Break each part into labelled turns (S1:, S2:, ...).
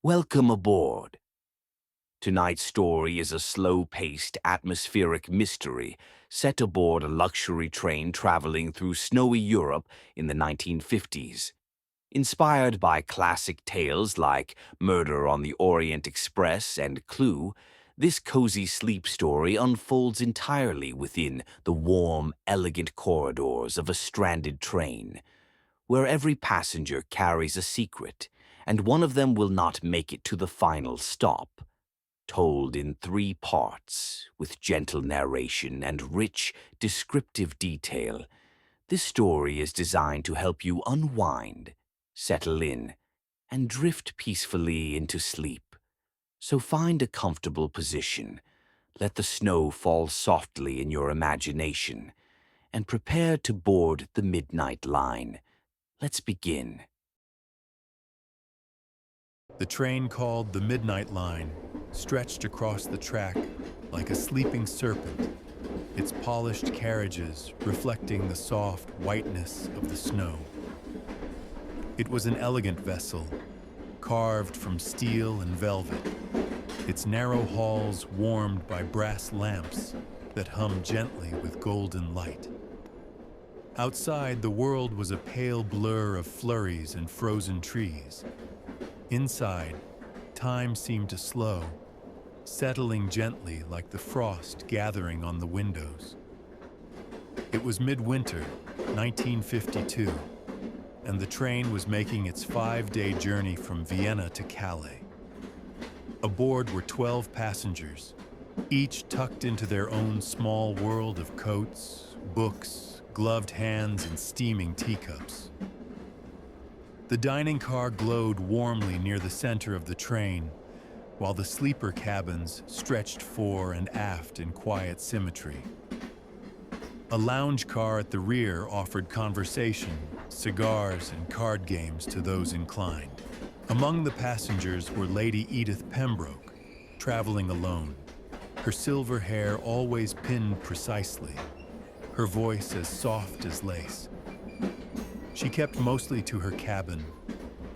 S1: Welcome aboard. Tonight's story is a slow-paced, atmospheric mystery set aboard a luxury train traveling through snowy Europe in the 1950s. Inspired by classic tales like Murder on the Orient Express and Clue, this cozy sleep story unfolds entirely within the warm, elegant corridors of a stranded train, where every passenger carries a secret, and one of them will not make it to the final stop. Told in three parts, with gentle narration and rich, descriptive detail, this story is designed to help you unwind, settle in, and drift peacefully into sleep. So find a comfortable position, let the snow fall softly in your imagination, and prepare to board the midnight line. Let's begin.
S2: The train called the Midnight Line stretched across the track like a sleeping serpent, its polished carriages reflecting the soft whiteness of the snow. It was an elegant vessel, carved from steel and velvet, its narrow halls warmed by brass lamps that hummed gently with golden light. Outside, the world was a pale blur of flurries and frozen trees. Inside, time seemed to slow, settling gently like the frost gathering on the windows. It was midwinter, 1952, and the train was making its 5-day journey from Vienna to Calais. Aboard were 12 passengers, each tucked into their own small world of coats, books, gloved hands, and steaming teacups. The dining car glowed warmly near the center of the train, while the sleeper cabins stretched fore and aft in quiet symmetry. A lounge car at the rear offered conversation, cigars, and card games to those inclined. Among the passengers were Lady Edith Pembroke, traveling alone, her silver hair always pinned precisely, her voice as soft as lace. She kept mostly to her cabin,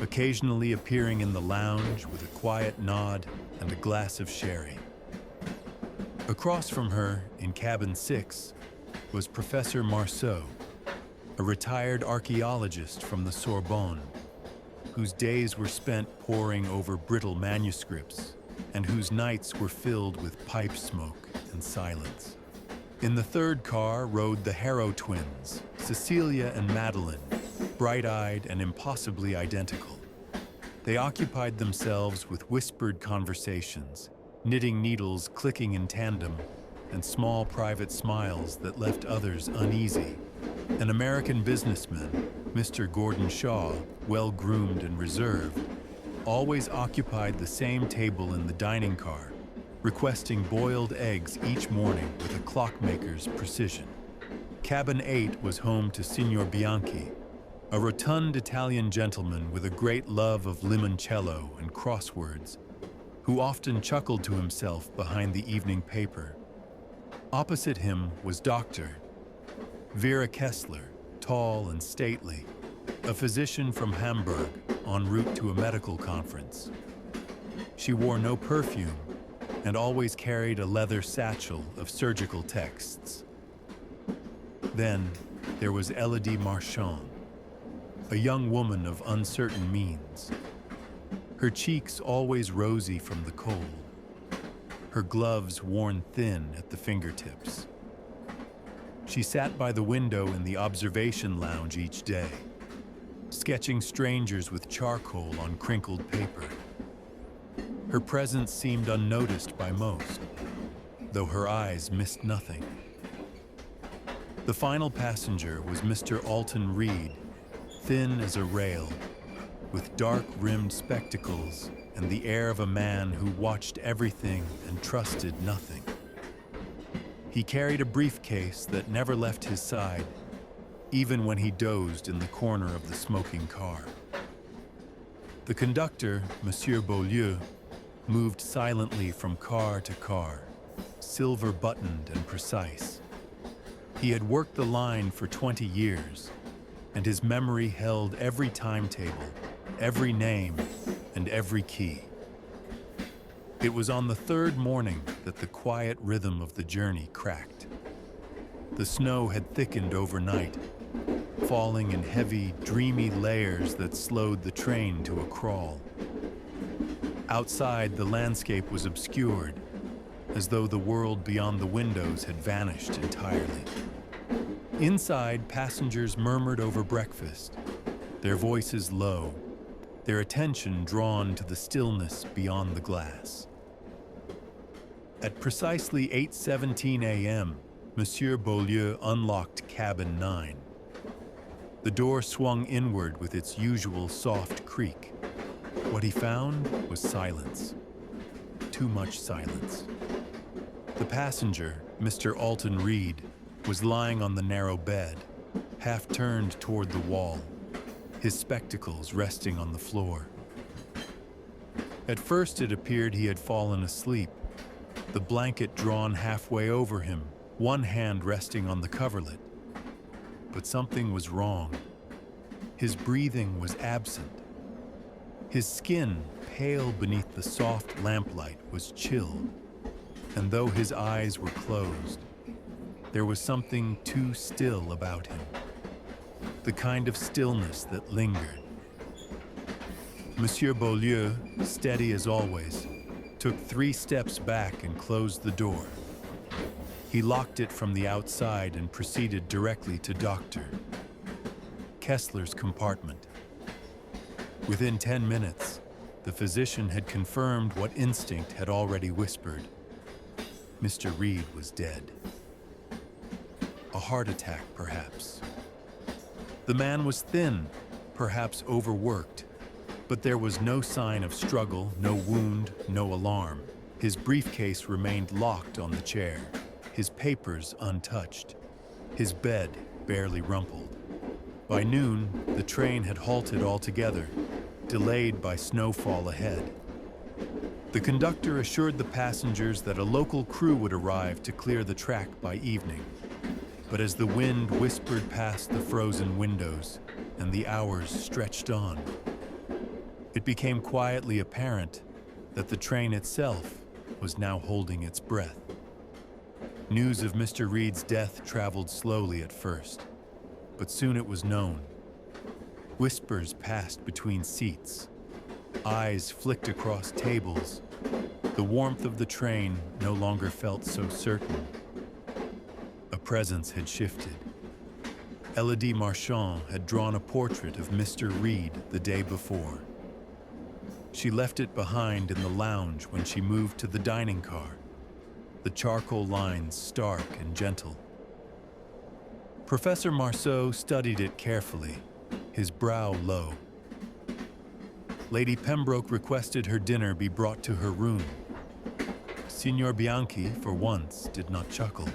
S2: occasionally appearing in the lounge with a quiet nod and a glass of sherry. Across from her, in cabin 6, was Professor Marceau, a retired archaeologist from the Sorbonne, whose days were spent poring over brittle manuscripts and whose nights were filled with pipe smoke and silence. In the third car rode the Harrow twins, Cecilia and Madeline, bright-eyed and impossibly identical. They occupied themselves with whispered conversations, knitting needles clicking in tandem, and small private smiles that left others uneasy. An American businessman, Mr. Gordon Shaw, well-groomed and reserved, always occupied the same table in the dining car, requesting boiled eggs each morning with a clockmaker's precision. Cabin 8 was home to Signor Bianchi, a rotund Italian gentleman with a great love of limoncello and crosswords, who often chuckled to himself behind the evening paper. Opposite him was Dr. Vera Kessler, tall and stately, a physician from Hamburg en route to a medical conference. She wore no perfume and always carried a leather satchel of surgical texts. Then there was Elodie Marchand, a young woman of uncertain means, her cheeks always rosy from the cold, her gloves worn thin at the fingertips. She sat by the window in the observation lounge each day, sketching strangers with charcoal on crinkled paper. Her presence seemed unnoticed by most, though her eyes missed nothing. The final passenger was Mr. Alton Reed, thin as a rail, with dark-rimmed spectacles and the air of a man who watched everything and trusted nothing. He carried a briefcase that never left his side, even when he dozed in the corner of the smoking car. The conductor, Monsieur Beaulieu, moved silently from car to car, silver-buttoned and precise. He had worked the line for 20 years, and his memory held every timetable, every name, and every key. It was on the third morning that the quiet rhythm of the journey cracked. The snow had thickened overnight, falling in heavy, dreamy layers that slowed the train to a crawl. Outside, the landscape was obscured, as though the world beyond the windows had vanished entirely. Inside, passengers murmured over breakfast, their voices low, their attention drawn to the stillness beyond the glass. At precisely 8:17 a.m., Monsieur Beaulieu unlocked cabin 9. The door swung inward with its usual soft creak. What he found was silence. Too much silence. The passenger, Mr. Alton Reed, was lying on the narrow bed, half turned toward the wall, his spectacles resting on the floor. At first it appeared he had fallen asleep, the blanket drawn halfway over him, one hand resting on the coverlet. But something was wrong. His breathing was absent. His skin, pale beneath the soft lamplight, was chilled, and though his eyes were closed, there was something too still about him, the kind of stillness that lingered. Monsieur Beaulieu, steady as always, took 3 steps back and closed the door. He locked it from the outside and proceeded directly to Dr. Kessler's compartment. Within 10 minutes, the physician had confirmed what instinct had already whispered. Mr. Reed was dead. A heart attack, perhaps. The man was thin, perhaps overworked, but there was no sign of struggle, no wound, no alarm. His briefcase remained locked on the chair, his papers untouched, his bed barely rumpled. By noon, the train had halted altogether, delayed by snowfall ahead. The conductor assured the passengers that a local crew would arrive to clear the track by evening. But as the wind whispered past the frozen windows and the hours stretched on, it became quietly apparent that the train itself was now holding its breath. News of Mr. Reed's death traveled slowly at first, but soon it was known. Whispers passed between seats. Eyes flicked across tables. The warmth of the train no longer felt so certain. A presence had shifted. Elodie Marchand had drawn a portrait of Mr. Reed the day before. She left it behind in the lounge when she moved to the dining car, the charcoal lines stark and gentle. Professor Marceau studied it carefully, his brow low. Lady Pembroke requested her dinner be brought to her room. Signor Bianchi, for once, did not chuckle.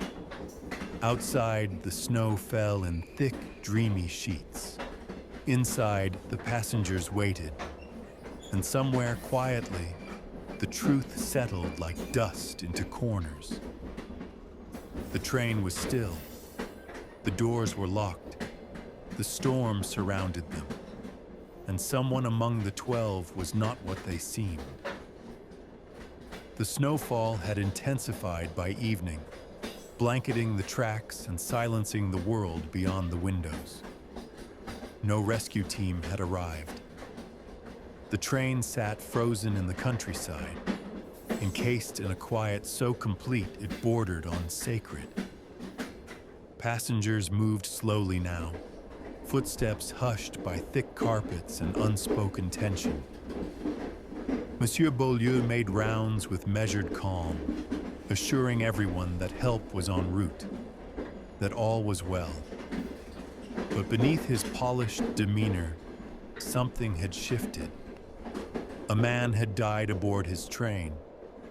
S2: Outside, the snow fell in thick, dreamy sheets. Inside, the passengers waited. And somewhere quietly, the truth settled like dust into corners. The train was still. The doors were locked. The storm surrounded them. And someone among the 12 was not what they seemed. The snowfall had intensified by evening, blanketing the tracks and silencing the world beyond the windows. No rescue team had arrived. The train sat frozen in the countryside, encased in a quiet so complete it bordered on sacred. Passengers moved slowly now, footsteps hushed by thick carpets and unspoken tension. Monsieur Beaulieu made rounds with measured calm, assuring everyone that help was en route, that all was well. But beneath his polished demeanor, something had shifted. A man had died aboard his train,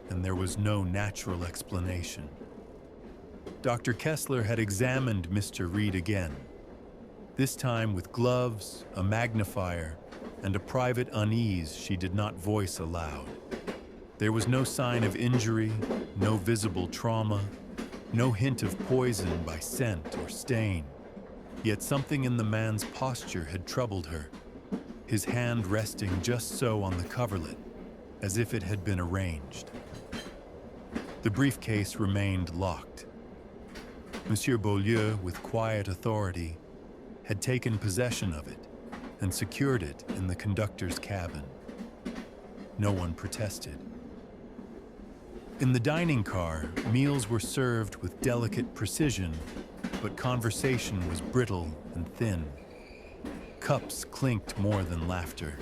S2: and there was no natural explanation. Dr. Kessler had examined Mr. Reed again, this time with gloves, a magnifier, and a private unease she did not voice aloud. There was no sign of injury, no visible trauma, no hint of poison by scent or stain. Yet something in the man's posture had troubled her, his hand resting just so on the coverlet, as if it had been arranged. The briefcase remained locked. Monsieur Beaulieu, with quiet authority, had taken possession of it and secured it in the conductor's cabin. No one protested. In the dining car, meals were served with delicate precision, but conversation was brittle and thin. Cups clinked more than laughter.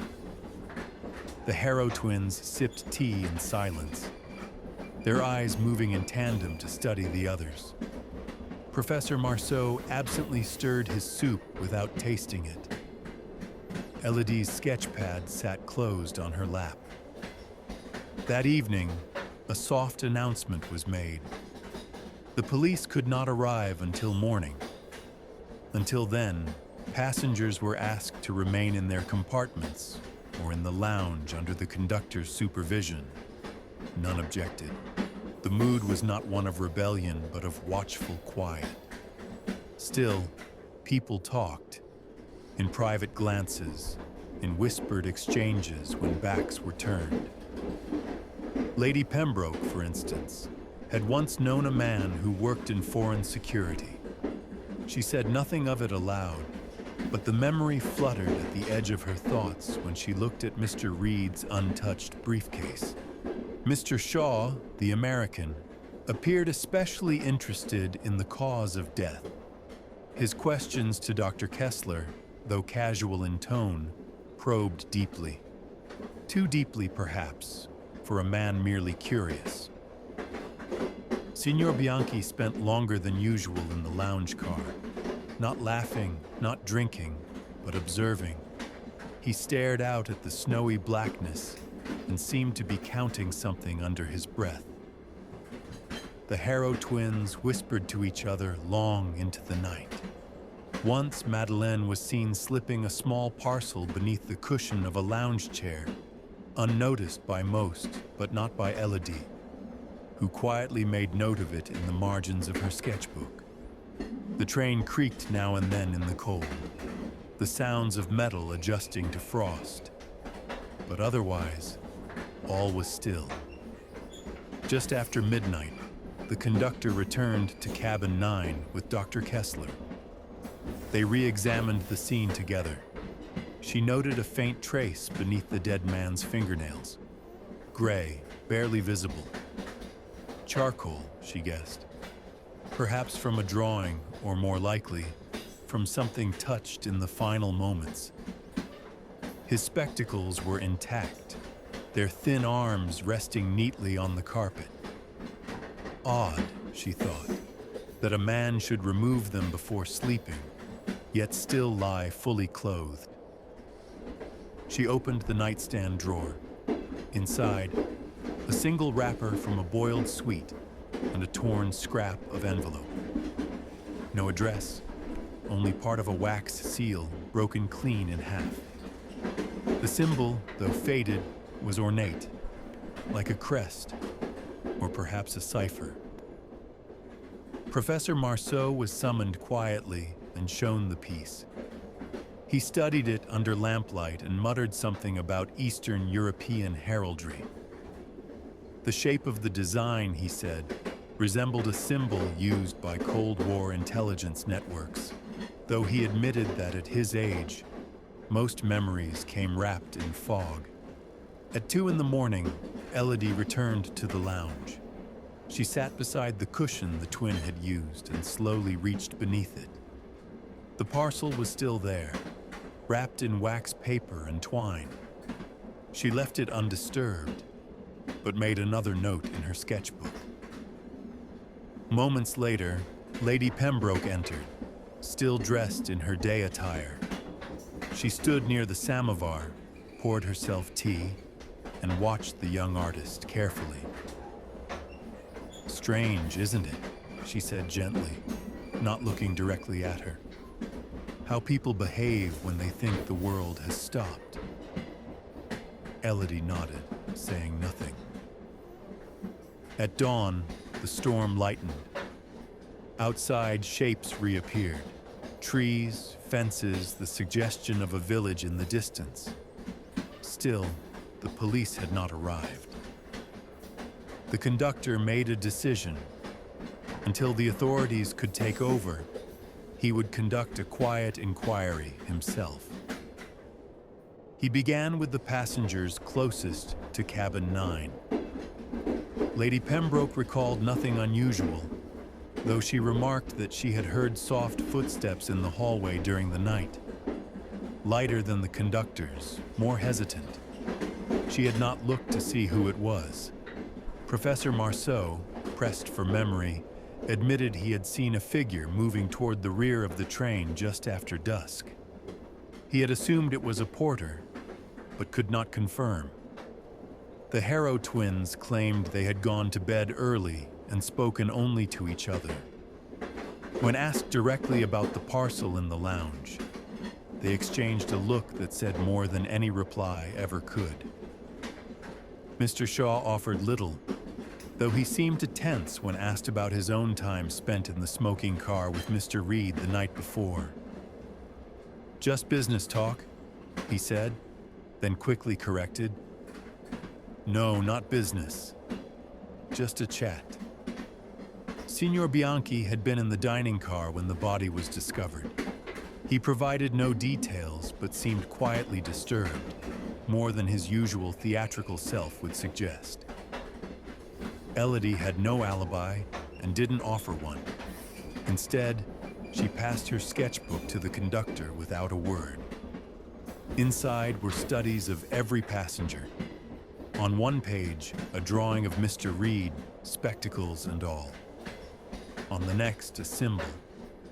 S2: The Harrow twins sipped tea in silence, their eyes moving in tandem to study the others. Professor Marceau absently stirred his soup without tasting it. Elodie's sketchpad sat closed on her lap. That evening, a soft announcement was made. The police could not arrive until morning. Until then, passengers were asked to remain in their compartments or in the lounge under the conductor's supervision. None objected. The mood was not one of rebellion, but of watchful quiet. Still, people talked, in private glances, in whispered exchanges when backs were turned. Lady Pembroke, for instance, had once known a man who worked in foreign security. She said nothing of it aloud, but the memory fluttered at the edge of her thoughts when she looked at Mr. Reed's untouched briefcase. Mr. Shaw, the American, appeared especially interested in the cause of death. His questions to Dr. Kessler, though casual in tone, probed deeply. Too deeply, perhaps, for a man merely curious. Signor Bianchi spent longer than usual in the lounge car, not laughing, not drinking, but observing. He stared out at the snowy blackness and seemed to be counting something under his breath. The Harrow twins whispered to each other long into the night. Once Madeleine was seen slipping a small parcel beneath the cushion of a lounge chair, unnoticed by most, but not by Elodie, who quietly made note of it in the margins of her sketchbook. The train creaked now and then in the cold, the sounds of metal adjusting to frost. But otherwise, all was still. Just after midnight, the conductor returned to cabin 9 with Dr. Kessler. They re-examined the scene together. She noted a faint trace beneath the dead man's fingernails. Gray, barely visible. Charcoal, she guessed. Perhaps from a drawing, or more likely, from something touched in the final moments. His spectacles were intact, their thin arms resting neatly on the carpet. Odd, she thought, that a man should remove them before sleeping, yet still lie fully clothed. She opened the nightstand drawer. Inside, a single wrapper from a boiled sweet and a torn scrap of envelope. No address, only part of a wax seal broken clean in half. The symbol, though faded, was ornate, like a crest, or perhaps a cipher. Professor Marceau was summoned quietly and shown the piece. He studied it under lamplight and muttered something about Eastern European heraldry. The shape of the design, he said, resembled a symbol used by Cold War intelligence networks, though he admitted that at his age, most memories came wrapped in fog. At 2 a.m, Elodie returned to the lounge. She sat beside the cushion the twin had used and slowly reached beneath it. The parcel was still there, wrapped in wax paper and twine. She left it undisturbed, but made another note in her sketchbook. Moments later, Lady Pembroke entered, still dressed in her day attire. She stood near the samovar, poured herself tea, and watched the young artist carefully. "Strange, isn't it?" she said gently, not looking directly at her. "How people behave when they think the world has stopped." Elodie nodded, saying nothing. At dawn, the storm lightened. Outside, shapes reappeared. Trees, fences, the suggestion of a village in the distance. Still, the police had not arrived. The conductor made a decision. Until the authorities could take over, he would conduct a quiet inquiry himself. He began with the passengers closest to cabin 9. Lady Pembroke recalled nothing unusual, though she remarked that she had heard soft footsteps in the hallway during the night. Lighter than the conductor's, more hesitant. She had not looked to see who it was. Professor Marceau, pressed for memory, admitted he had seen a figure moving toward the rear of the train just after dusk. He had assumed it was a porter, but could not confirm. The Harrow twins claimed they had gone to bed early and spoken only to each other. When asked directly about the parcel in the lounge, they exchanged a look that said more than any reply ever could. Mr. Shaw offered little, though he seemed to tense when asked about his own time spent in the smoking car with Mr. Reed the night before. "Just business talk," he said, then quickly corrected. "No, not business. Just a chat." Signor Bianchi had been in the dining car when the body was discovered. He provided no details, but seemed quietly disturbed, more than his usual theatrical self would suggest. Elodie had no alibi and didn't offer one. Instead, she passed her sketchbook to the conductor without a word. Inside were studies of every passenger. On one page, a drawing of Mr. Reed, spectacles and all. On the next, a symbol,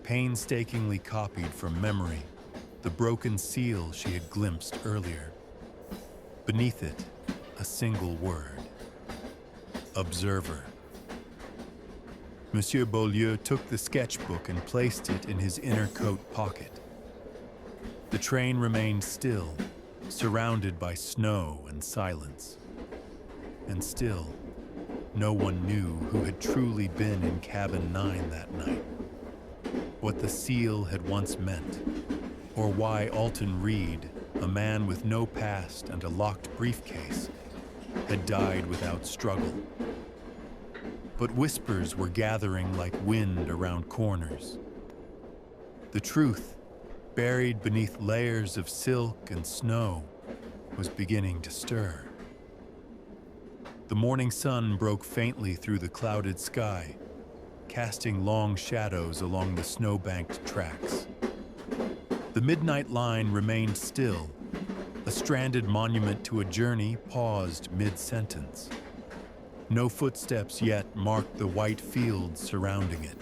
S2: painstakingly copied from memory, the broken seal she had glimpsed earlier. Beneath it, a single word: observer. Monsieur Beaulieu took the sketchbook and placed it in his inner coat pocket. The train remained still, surrounded by snow and silence. And still, no one knew who had truly been in cabin 9 that night, what the seal had once meant, or why Alton Reed, a man with no past and a locked briefcase, had died without struggle. But whispers were gathering like wind around corners. The truth, buried beneath layers of silk and snow, was beginning to stir. The morning sun broke faintly through the clouded sky, casting long shadows along the snow-banked tracks. The midnight line remained still, a stranded monument to a journey paused mid-sentence. No footsteps yet marked the white fields surrounding it.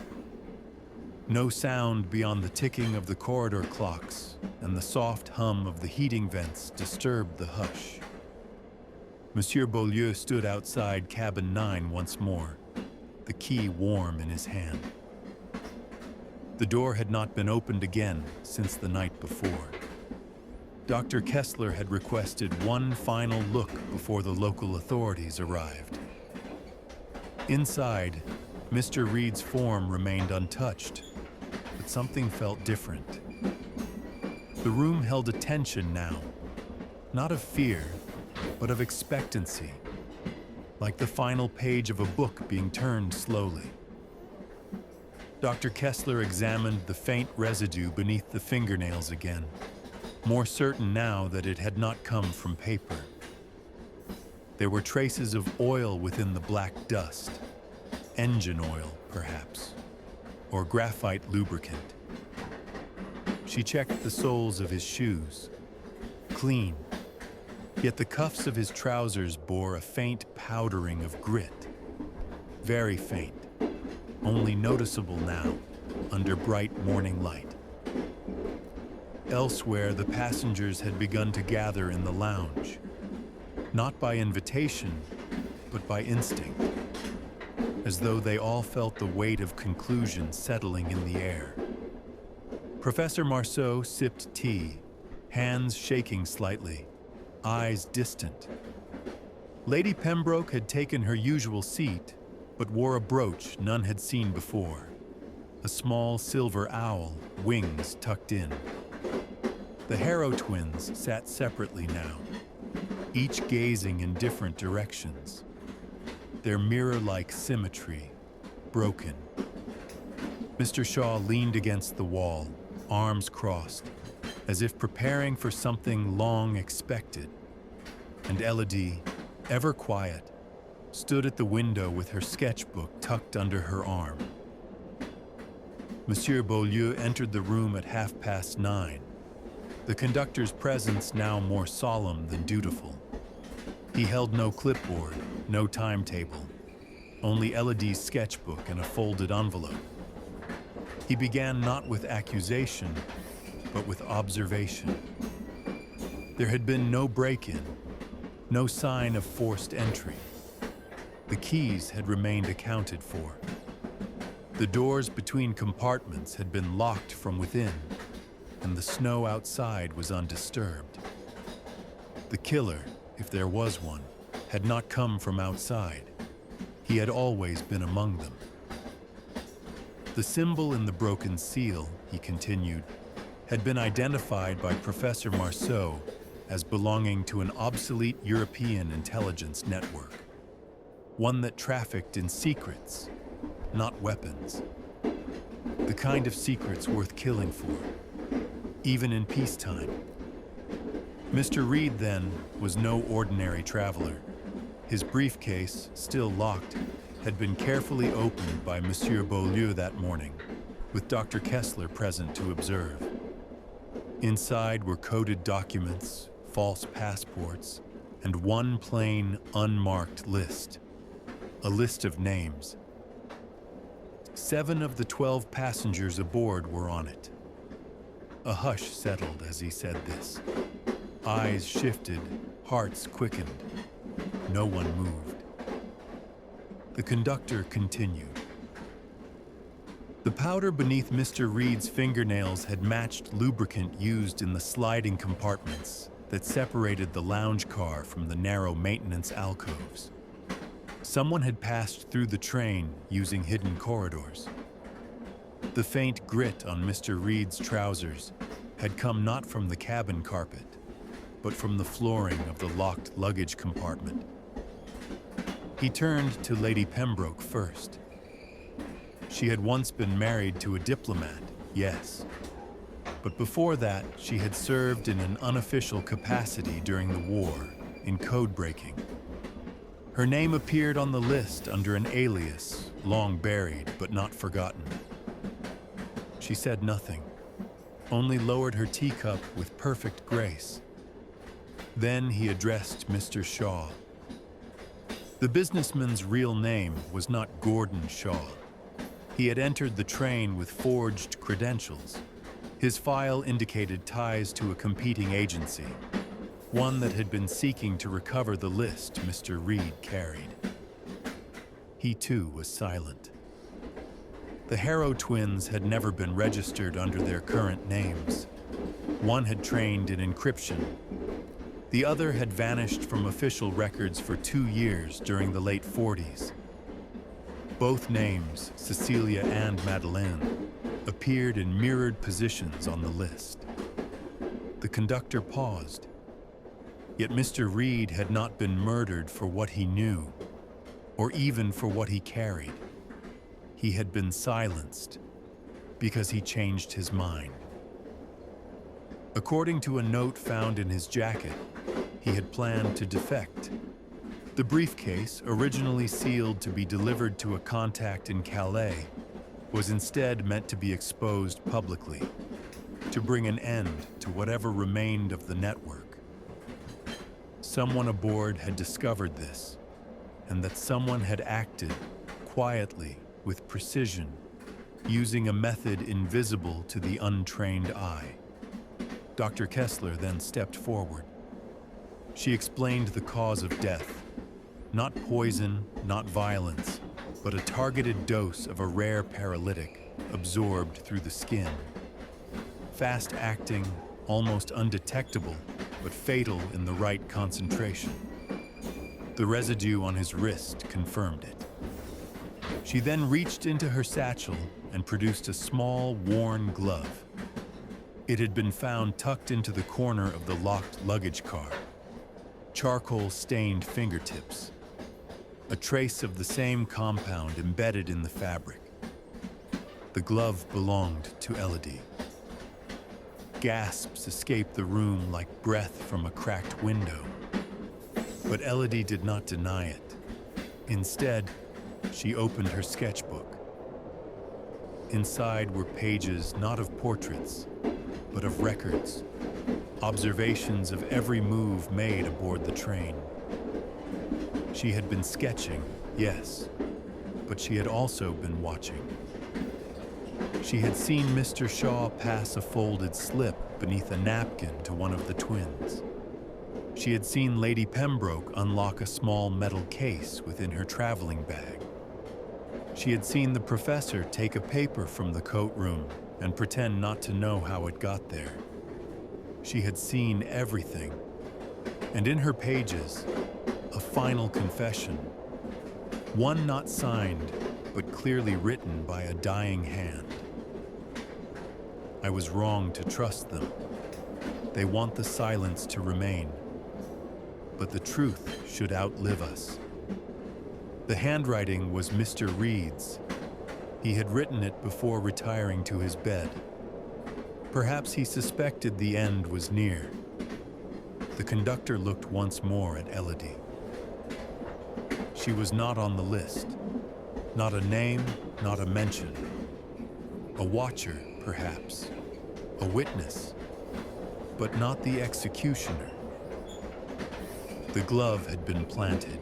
S2: No sound beyond the ticking of the corridor clocks and the soft hum of the heating vents disturbed the hush. Monsieur Beaulieu stood outside cabin 9 once more, the key warm in his hand. The door had not been opened again since the night before. Dr. Kessler had requested one final look before the local authorities arrived. Inside, Mr. Reed's form remained untouched, but something felt different. The room held a tension now, not of fear, but of expectancy, like the final page of a book being turned slowly. Dr. Kessler examined the faint residue beneath the fingernails again, more certain now that it had not come from paper. There were traces of oil within the black dust, engine oil, perhaps, or graphite lubricant. She checked the soles of his shoes, clean, yet the cuffs of his trousers bore a faint powdering of grit, very faint, only noticeable now under bright morning light. Elsewhere, the passengers had begun to gather in the lounge, not by invitation, but by instinct, as though they all felt the weight of conclusion settling in the air. Professor Marceau sipped tea, hands shaking slightly, eyes distant. Lady Pembroke had taken her usual seat, but wore a brooch none had seen before, a small silver owl, wings tucked in. The Harrow twins sat separately now, each gazing in different directions. their mirror-like symmetry broken. Mr. Shaw leaned against the wall, arms crossed, as if preparing for something long expected. And Elodie, ever quiet, stood at the window with her sketchbook tucked under her arm. Monsieur Beaulieu entered the room at 9:30, the conductor's presence now more solemn than dutiful. He held no clipboard, no timetable, only Elodie's sketchbook and a folded envelope. He began not with accusation, but with observation. There had been no break-in, no sign of forced entry. The keys had remained accounted for. The doors between compartments had been locked from within, and the snow outside was undisturbed. The killer, if there was one, had not come from outside. He had always been among them. The symbol in the broken seal, he continued, had been identified by Professor Marceau as belonging to an obsolete European intelligence network, one that trafficked in secrets, not weapons. The kind of secrets worth killing for, even in peacetime. Mr. Reed, then, was no ordinary traveler. His briefcase, still locked, had been carefully opened by Monsieur Beaulieu that morning, with Dr. Kessler present to observe. Inside were coded documents, false passports, and one plain, unmarked list. A list of names. 7 of the 12 passengers aboard were on it. A hush settled as he said this. Eyes shifted, hearts quickened. No one moved. The conductor continued. The powder beneath Mr. Reed's fingernails had matched lubricant used in the sliding compartments that separated the lounge car from the narrow maintenance alcoves. Someone had passed through the train using hidden corridors. The faint grit on Mr. Reed's trousers had come not from the cabin carpet, but from the flooring of the locked luggage compartment. He turned to Lady Pembroke first. She had once been married to a diplomat, yes. But before that, she had served in an unofficial capacity during the war, in code breaking. Her name appeared on the list under an alias, long buried but not forgotten. She said nothing, only lowered her teacup with perfect grace. Then he addressed Mr. Shaw. The businessman's real name was not Gordon Shaw. He had entered the train with forged credentials. His file indicated ties to a competing agency, one that had been seeking to recover the list Mr. Reed carried. He too was silent. The Harrow twins had never been registered under their current names. One had trained in encryption. The other had vanished from official records for 2 years during the late 40s. Both names, Cecilia and Madeleine, appeared in mirrored positions on the list. The conductor paused. Yet Mr. Reed had not been murdered for what he knew, or even for what he carried. He had been silenced because he changed his mind. According to a note found in his jacket, he had planned to defect. The briefcase, originally sealed to be delivered to a contact in Calais, was instead meant to be exposed publicly, to bring an end to whatever remained of the network. Someone aboard had discovered this, and that someone had acted quietly, with precision, using a method invisible to the untrained eye. Dr. Kessler then stepped forward. She explained the cause of death. Not poison, not violence, but a targeted dose of a rare paralytic absorbed through the skin. Fast-acting, almost undetectable, but fatal in the right concentration. The residue on his wrist confirmed it. She then reached into her satchel and produced a small, worn glove. It had been found tucked into the corner of the locked luggage car. Charcoal-stained fingertips. a trace of the same compound embedded in the fabric. The glove belonged to Elodie. Gasps escaped the room like breath from a cracked window. But Elodie did not deny it. Instead, she opened her sketchbook. Inside were pages not of portraits, but of records, observations of every move made aboard the train. She had been sketching, yes, but she had also been watching. She had seen Mr. Shaw pass a folded slip beneath a napkin to one of the twins. She had seen Lady Pembroke unlock a small metal case within her traveling bag. She had seen the professor take a paper from the coat room and pretend not to know how it got there. She had seen everything, and in her pages, a final confession, one not signed, but clearly written by a dying hand. I was wrong to trust them. They want the silence to remain, but the truth should outlive us. The handwriting was Mr. Reed's. He had written it before retiring to his bed. Perhaps he suspected the end was near. The conductor looked once more at Elodie. She was not on the list. Not a name, not a mention. A watcher, perhaps. A witness. But not the executioner. The glove had been planted.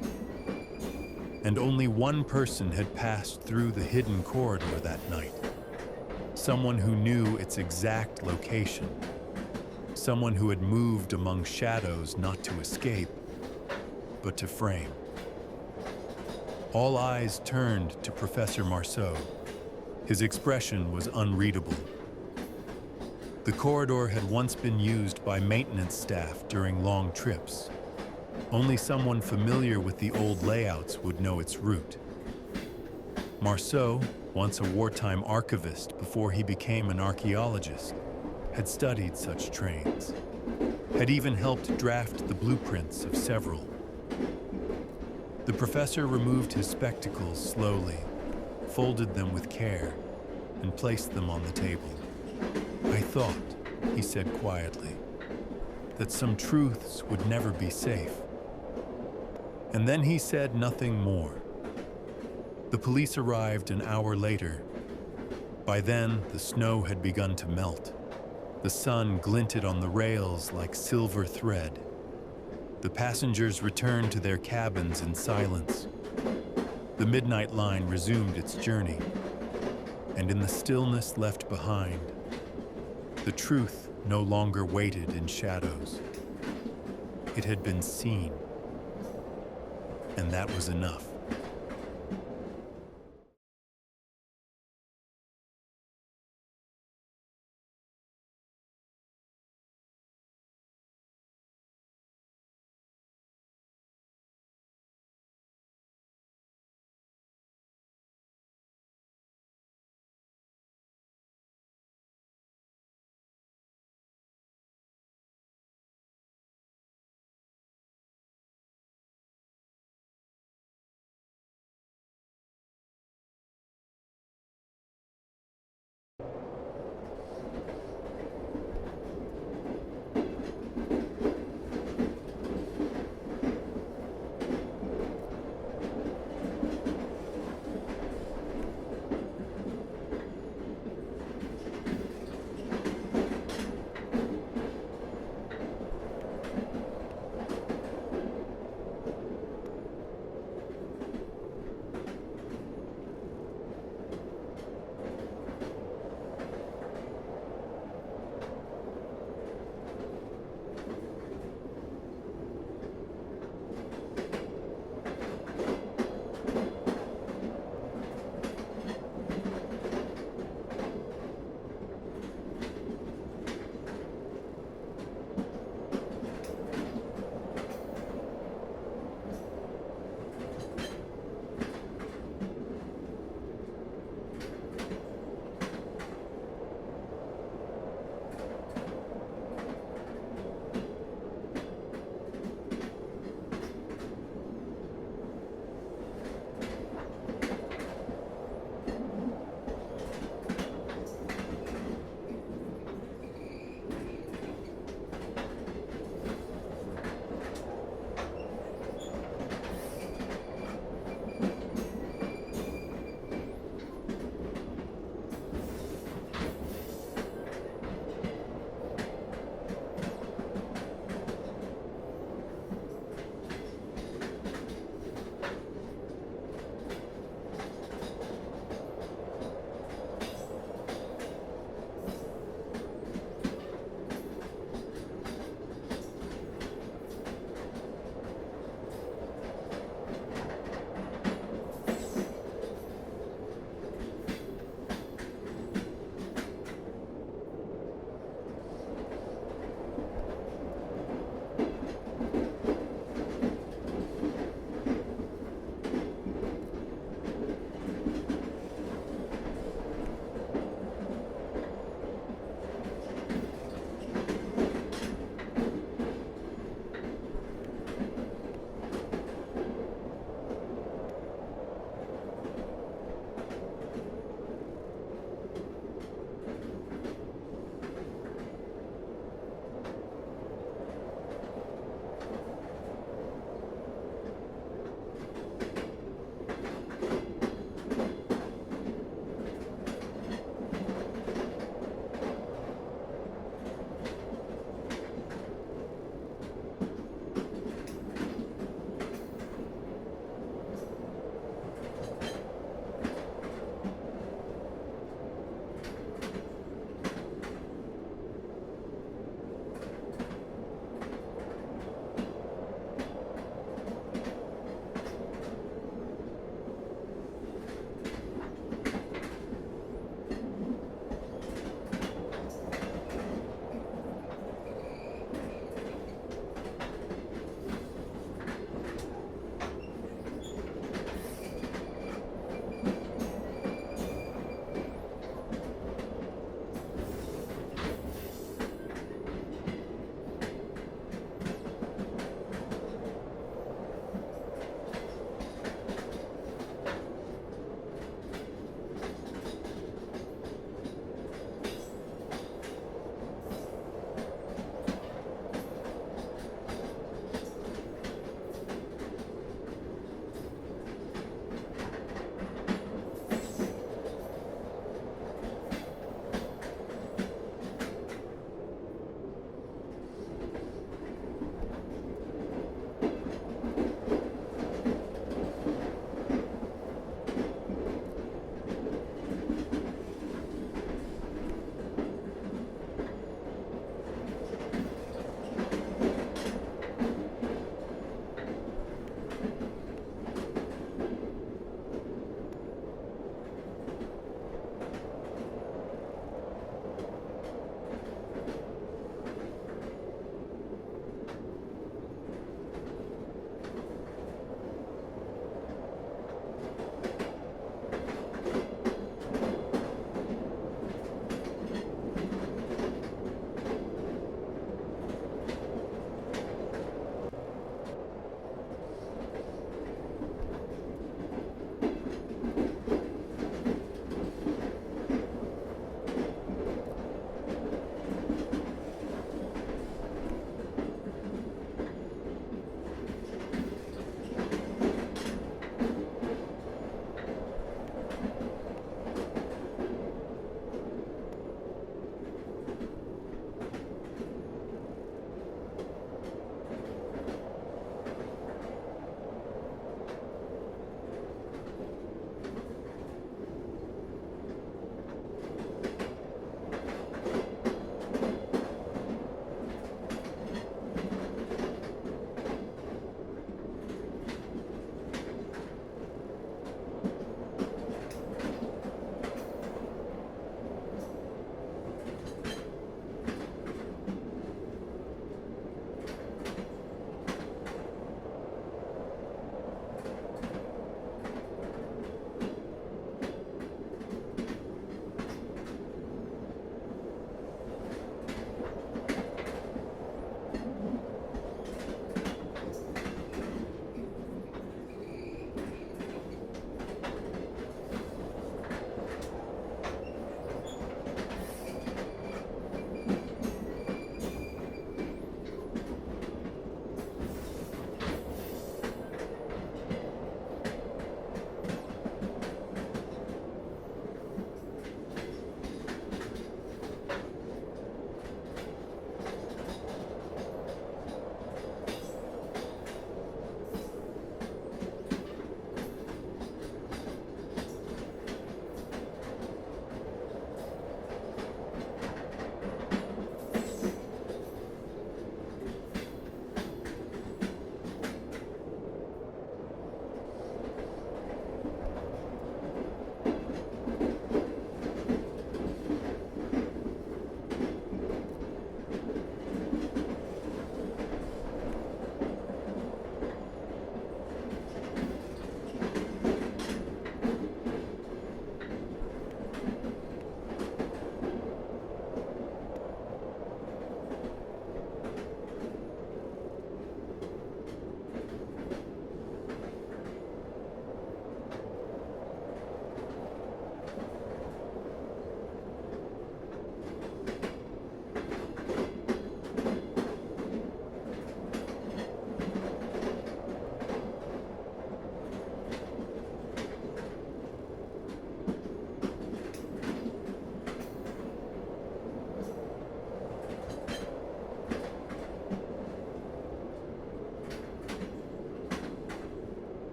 S2: And only one person had passed through the hidden corridor that night. Someone who knew its exact location. Someone who had moved among shadows not to escape, but to frame. All eyes turned to Professor Marceau. His expression was unreadable. The corridor had once been used by maintenance staff during long trips. Only someone familiar with the old layouts would know its route. Marceau, once a wartime archivist before he became an archaeologist, had studied such trains, had even helped draft the blueprints of several. The professor removed his spectacles slowly, folded them with care, and placed them on the table. I thought, he said quietly, that some truths would never be safe. And then he said nothing more. The police arrived an hour later. By then, the snow had begun to melt. The sun glinted on the rails like silver thread. The passengers returned to their cabins in silence. The midnight line resumed its journey. And in the stillness left behind, the truth no longer waited in shadows. It had been seen. And that was enough.